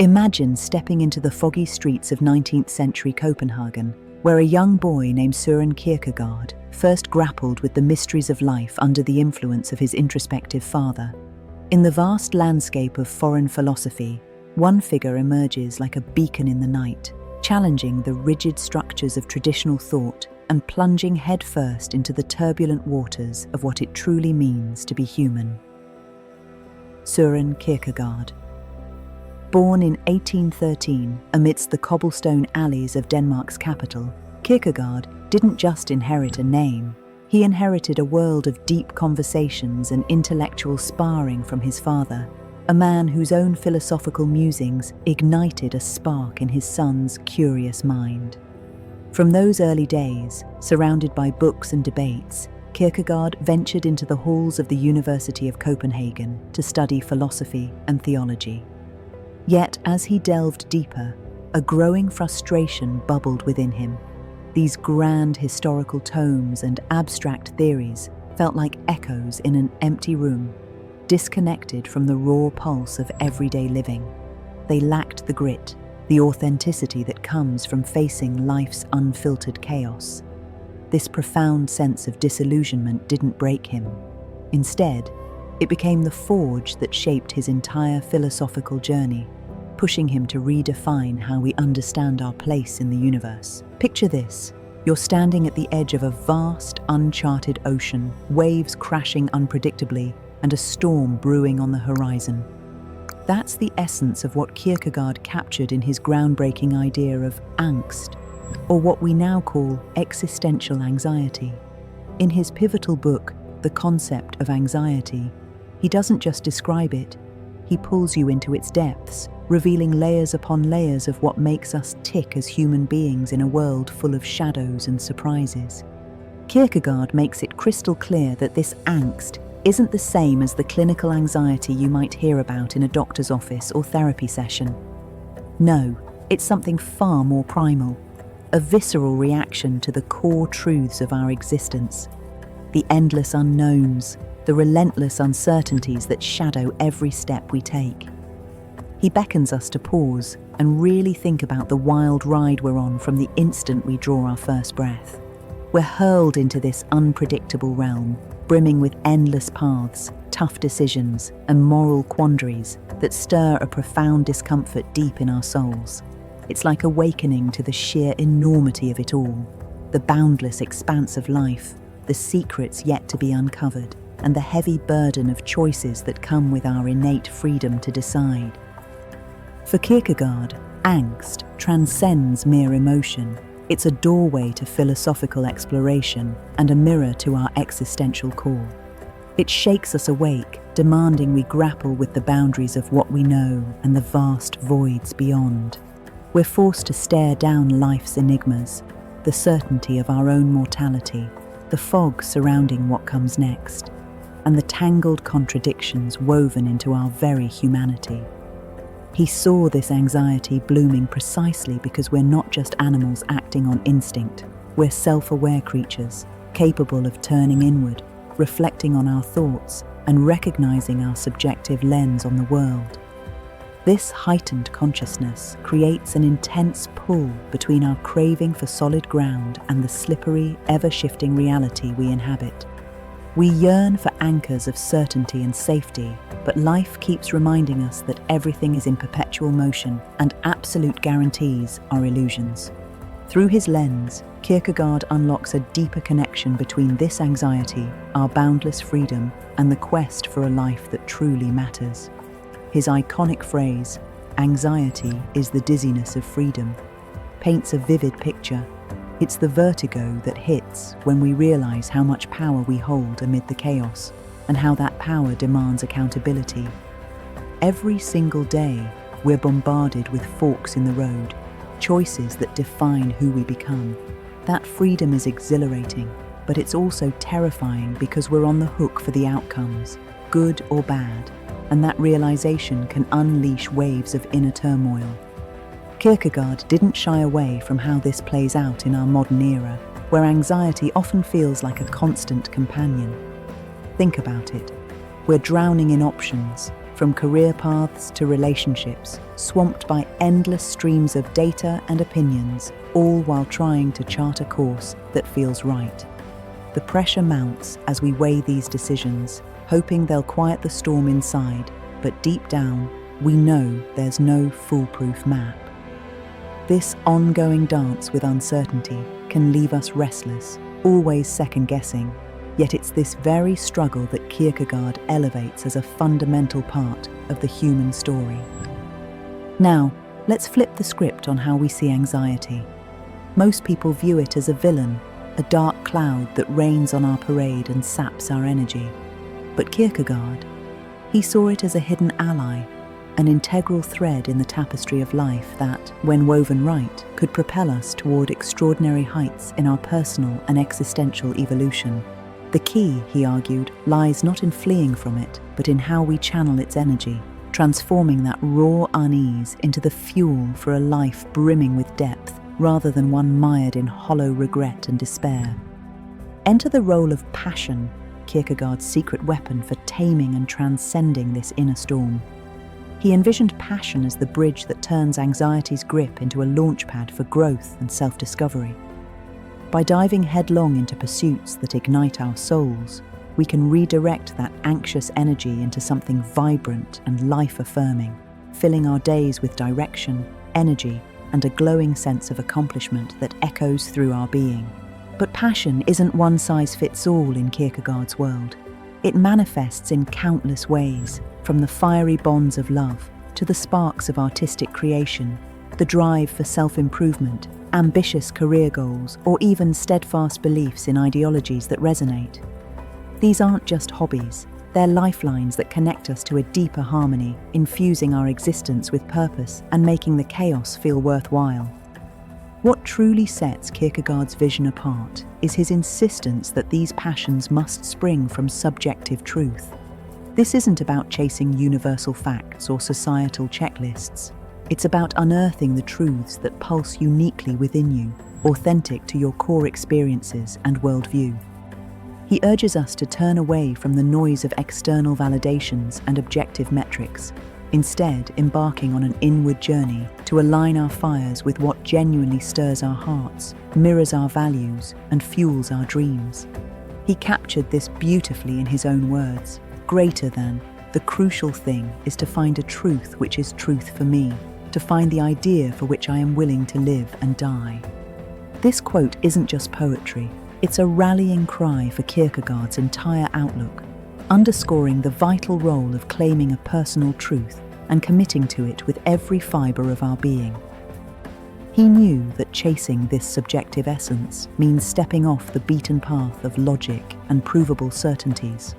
Imagine stepping into the foggy streets of 19th century Copenhagen, where a young boy named Søren Kierkegaard first grappled with the mysteries of life under the influence of his introspective father. In the vast landscape of foreign philosophy, one figure emerges like a beacon in the night, challenging the rigid structures of traditional thought and plunging headfirst into the turbulent waters of what it truly means to be human. Søren Kierkegaard. Born in 1813 amidst the cobblestone alleys of Denmark's capital, Kierkegaard didn't just inherit a name, he inherited a world of deep conversations and intellectual sparring from his father, a man whose own philosophical musings ignited a spark in his son's curious mind. From those early days, surrounded by books and debates, Kierkegaard ventured into the halls of the University of Copenhagen to study philosophy and theology. Yet, as he delved deeper, a growing frustration bubbled within him. These grand historical tomes and abstract theories felt like echoes in an empty room, disconnected from the raw pulse of everyday living. They lacked the grit, the authenticity that comes from facing life's unfiltered chaos. This profound sense of disillusionment didn't break him. Instead, it became the forge that shaped his entire philosophical journey, pushing him to redefine how we understand our place in the universe. Picture this. You're standing at the edge of a vast, uncharted ocean, waves crashing unpredictably, and a storm brewing on the horizon. That's the essence of what Kierkegaard captured in his groundbreaking idea of angst, or what we now call existential anxiety. In his pivotal book, The Concept of Anxiety, he doesn't just describe it, he pulls you into its depths, revealing layers upon layers of what makes us tick as human beings in a world full of shadows and surprises. Kierkegaard makes it crystal clear that this angst isn't the same as the clinical anxiety you might hear about in a doctor's office or therapy session. No, it's something far more primal, a visceral reaction to the core truths of our existence, the endless unknowns, the relentless uncertainties that shadow every step we take. He beckons us to pause and really think about the wild ride we're on from the instant we draw our first breath. We're hurled into this unpredictable realm, brimming with endless paths, tough decisions, and moral quandaries that stir a profound discomfort deep in our souls. It's like awakening to the sheer enormity of it all, the boundless expanse of life, the secrets yet to be uncovered, and the heavy burden of choices that come with our innate freedom to decide. For Kierkegaard, angst transcends mere emotion. It's a doorway to philosophical exploration and a mirror to our existential call. It shakes us awake, demanding we grapple with the boundaries of what we know and the vast voids beyond. We're forced to stare down life's enigmas, the certainty of our own mortality, the fog surrounding what comes next, and the tangled contradictions woven into our very humanity. He saw this anxiety blooming precisely because we're not just animals acting on instinct. We're self-aware creatures, capable of turning inward, reflecting on our thoughts, and recognizing our subjective lens on the world. This heightened consciousness creates an intense pull between our craving for solid ground and the slippery, ever-shifting reality we inhabit. We yearn for anchors of certainty and safety, but life keeps reminding us that everything is in perpetual motion and absolute guarantees are illusions. Through his lens, Kierkegaard unlocks a deeper connection between this anxiety, our boundless freedom, and the quest for a life that truly matters. His iconic phrase, "Anxiety is the dizziness of freedom," paints a vivid picture. It's the vertigo that hits when we realize how much power we hold amid the chaos, and how that power demands accountability. Every single day, we're bombarded with forks in the road, choices that define who we become. That freedom is exhilarating, but it's also terrifying because we're on the hook for the outcomes, good or bad, and that realization can unleash waves of inner turmoil. Kierkegaard didn't shy away from how this plays out in our modern era, where anxiety often feels like a constant companion. Think about it. We're drowning in options, from career paths to relationships, swamped by endless streams of data and opinions, all while trying to chart a course that feels right. The pressure mounts as we weigh these decisions, hoping they'll quiet the storm inside, but deep down, we know there's no foolproof map. This ongoing dance with uncertainty can leave us restless, always second-guessing, yet it's this very struggle that Kierkegaard elevates as a fundamental part of the human story. Now, let's flip the script on how we see anxiety. Most people view it as a villain, a dark cloud that rains on our parade and saps our energy. But Kierkegaard, he saw it as a hidden ally, an integral thread in the tapestry of life that, when woven right, could propel us toward extraordinary heights in our personal and existential evolution. The key, he argued, lies not in fleeing from it, but in how we channel its energy, transforming that raw unease into the fuel for a life brimming with depth, rather than one mired in hollow regret and despair. Enter the role of passion, Kierkegaard's secret weapon for taming and transcending this inner storm. He envisioned passion as the bridge that turns anxiety's grip into a launchpad for growth and self-discovery. By diving headlong into pursuits that ignite our souls, we can redirect that anxious energy into something vibrant and life-affirming, filling our days with direction, energy, and a glowing sense of accomplishment that echoes through our being. But passion isn't one-size-fits-all in Kierkegaard's world. It manifests in countless ways, from the fiery bonds of love to the sparks of artistic creation, the drive for self-improvement, ambitious career goals, or even steadfast beliefs in ideologies that resonate. These aren't just hobbies, they're lifelines that connect us to a deeper harmony, infusing our existence with purpose and making the chaos feel worthwhile. What truly sets Kierkegaard's vision apart is his insistence that these passions must spring from subjective truth. This isn't about chasing universal facts or societal checklists. It's about unearthing the truths that pulse uniquely within you, authentic to your core experiences and worldview. He urges us to turn away from the noise of external validations and objective metrics, instead embarking on an inward journey to align our fires with what genuinely stirs our hearts, mirrors our values, and fuels our dreams. He captured this beautifully in his own words. Greater than, the crucial thing is to find a truth which is truth for me, to find the idea for which I am willing to live and die. This quote isn't just poetry, it's a rallying cry for Kierkegaard's entire outlook, underscoring the vital role of claiming a personal truth and committing to it with every fibre of our being. He knew that chasing this subjective essence means stepping off the beaten path of logic and provable certainties.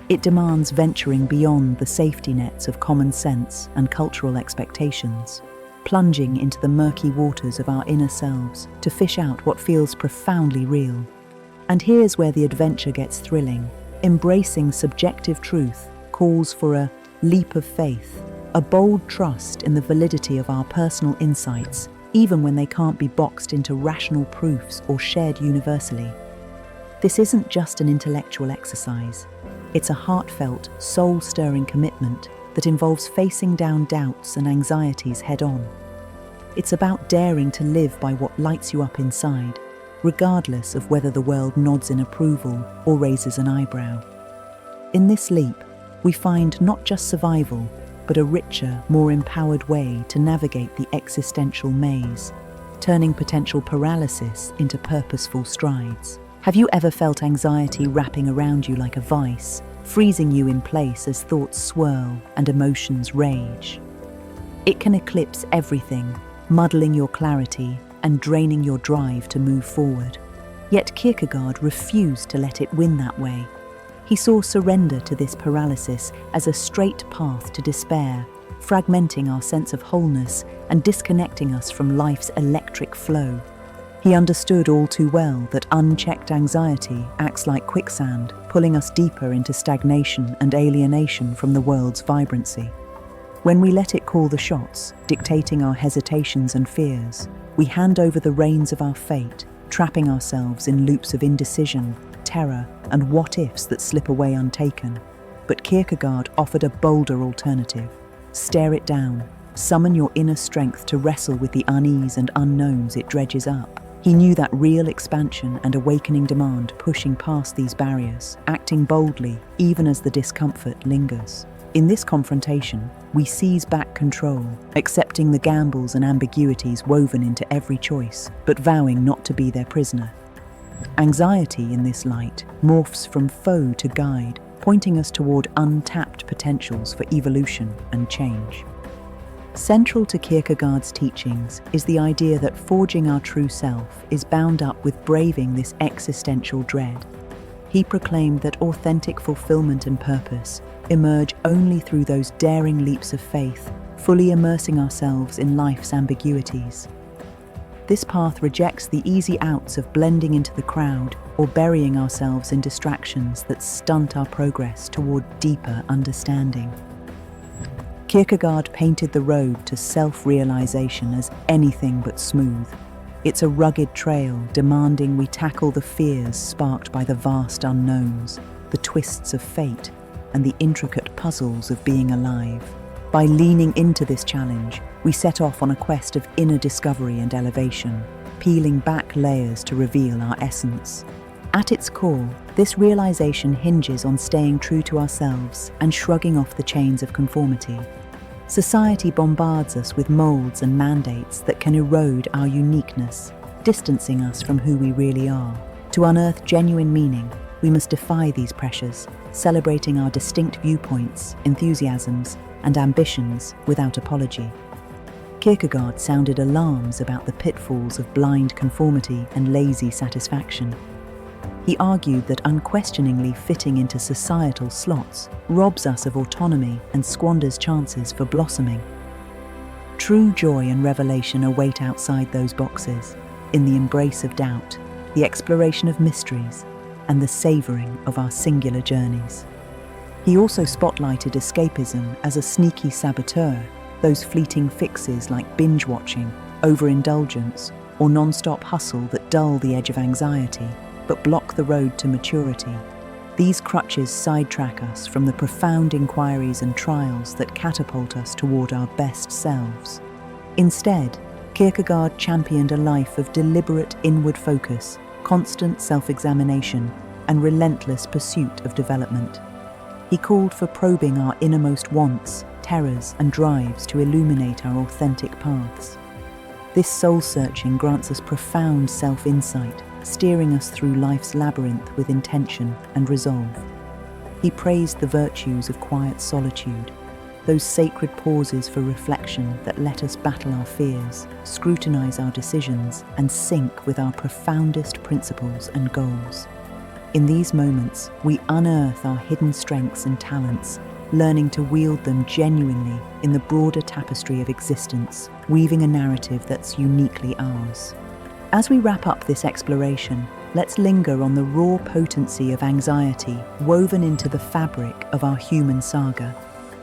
It demands venturing beyond the safety nets of common sense and cultural expectations, plunging into the murky waters of our inner selves to fish out what feels profoundly real. And here's where the adventure gets thrilling. Embracing subjective truth calls for a leap of faith, a bold trust in the validity of our personal insights, even when they can't be boxed into rational proofs or shared universally. This isn't just an intellectual exercise. It's a heartfelt, soul-stirring commitment that involves facing down doubts and anxieties head-on. It's about daring to live by what lights you up inside, regardless of whether the world nods in approval or raises an eyebrow. In this leap, we find not just survival, but a richer, more empowered way to navigate the existential maze, turning potential paralysis into purposeful strides. Have you ever felt anxiety wrapping around you like a vice, freezing you in place as thoughts swirl and emotions rage? It can eclipse everything, muddling your clarity and draining your drive to move forward. Yet Kierkegaard refused to let it win that way. He saw surrender to this paralysis as a straight path to despair, fragmenting our sense of wholeness and disconnecting us from life's electric flow. He understood all too well that unchecked anxiety acts like quicksand, pulling us deeper into stagnation and alienation from the world's vibrancy. When we let it call the shots, dictating our hesitations and fears, we hand over the reins of our fate, trapping ourselves in loops of indecision, terror, and what-ifs that slip away untaken. But Kierkegaard offered a bolder alternative. Stare it down. Summon your inner strength to wrestle with the unease and unknowns it dredges up. He knew that real expansion and awakening demand pushing past these barriers, acting boldly even as the discomfort lingers. In this confrontation, we seize back control, accepting the gambles and ambiguities woven into every choice, but vowing not to be their prisoner. Anxiety in this light morphs from foe to guide, pointing us toward untapped potentials for evolution and change. Central to Kierkegaard's teachings is the idea that forging our true self is bound up with braving this existential dread. He proclaimed that authentic fulfillment and purpose emerge only through those daring leaps of faith, fully immersing ourselves in life's ambiguities. This path rejects the easy outs of blending into the crowd or burying ourselves in distractions that stunt our progress toward deeper understanding. Kierkegaard painted the road to self-realization as anything but smooth. It's a rugged trail demanding we tackle the fears sparked by the vast unknowns, the twists of fate, and the intricate puzzles of being alive. By leaning into this challenge, we set off on a quest of inner discovery and elevation, peeling back layers to reveal our essence. At its core, this realization hinges on staying true to ourselves and shrugging off the chains of conformity. Society bombards us with molds and mandates that can erode our uniqueness, distancing us from who we really are. To unearth genuine meaning, we must defy these pressures, celebrating our distinct viewpoints, enthusiasms, and ambitions without apology. Kierkegaard sounded alarms about the pitfalls of blind conformity and lazy satisfaction. He argued that unquestioningly fitting into societal slots robs us of autonomy and squanders chances for blossoming. True joy and revelation await outside those boxes, in the embrace of doubt, the exploration of mysteries, and the savouring of our singular journeys. He also spotlighted escapism as a sneaky saboteur, those fleeting fixes like binge-watching, overindulgence, or non-stop hustle that dull the edge of anxiety, but block the road to maturity. These crutches sidetrack us from the profound inquiries and trials that catapult us toward our best selves. Instead, Kierkegaard championed a life of deliberate inward focus, constant self-examination, and relentless pursuit of development. He called for probing our innermost wants, terrors, and drives to illuminate our authentic paths. This soul-searching grants us profound self-insight, steering us through life's labyrinth with intention and resolve. He praised the virtues of quiet solitude, those sacred pauses for reflection that let us battle our fears, scrutinize our decisions, and sync with our profoundest principles and goals. In these moments, we unearth our hidden strengths and talents, learning to wield them genuinely in the broader tapestry of existence, weaving a narrative that's uniquely ours. As we wrap up this exploration, let's linger on the raw potency of anxiety woven into the fabric of our human saga.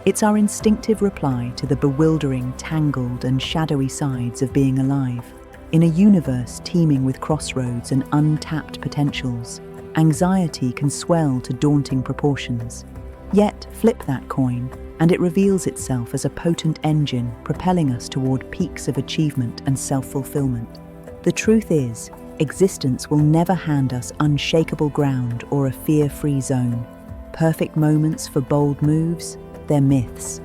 It's our instinctive reply to the bewildering, tangled, and shadowy sides of being alive. In a universe teeming with crossroads and untapped potentials, anxiety can swell to daunting proportions. Yet, flip that coin, and it reveals itself as a potent engine propelling us toward peaks of achievement and self-fulfillment. The truth is, existence will never hand us unshakable ground or a fear-free zone. Perfect moments for bold moves? They're myths.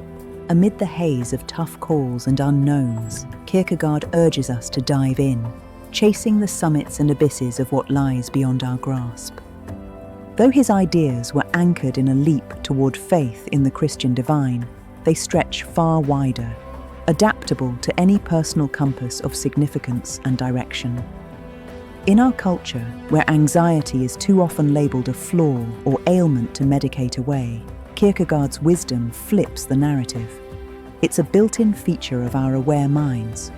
Amid the haze of tough calls and unknowns, Kierkegaard urges us to dive in, chasing the summits and abysses of what lies beyond our grasp. Though his ideas were anchored in a leap toward faith in the Christian divine, they stretch far wider, adaptable to any personal compass of significance and direction. In our culture, where anxiety is too often labelled a flaw or ailment to medicate away, Kierkegaard's wisdom flips the narrative. It's a built-in feature of our aware minds.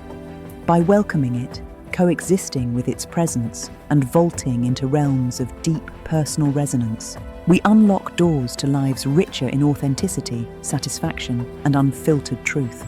By welcoming it, coexisting with its presence, and vaulting into realms of deep personal resonance, we unlock doors to lives richer in authenticity, satisfaction, and unfiltered truth.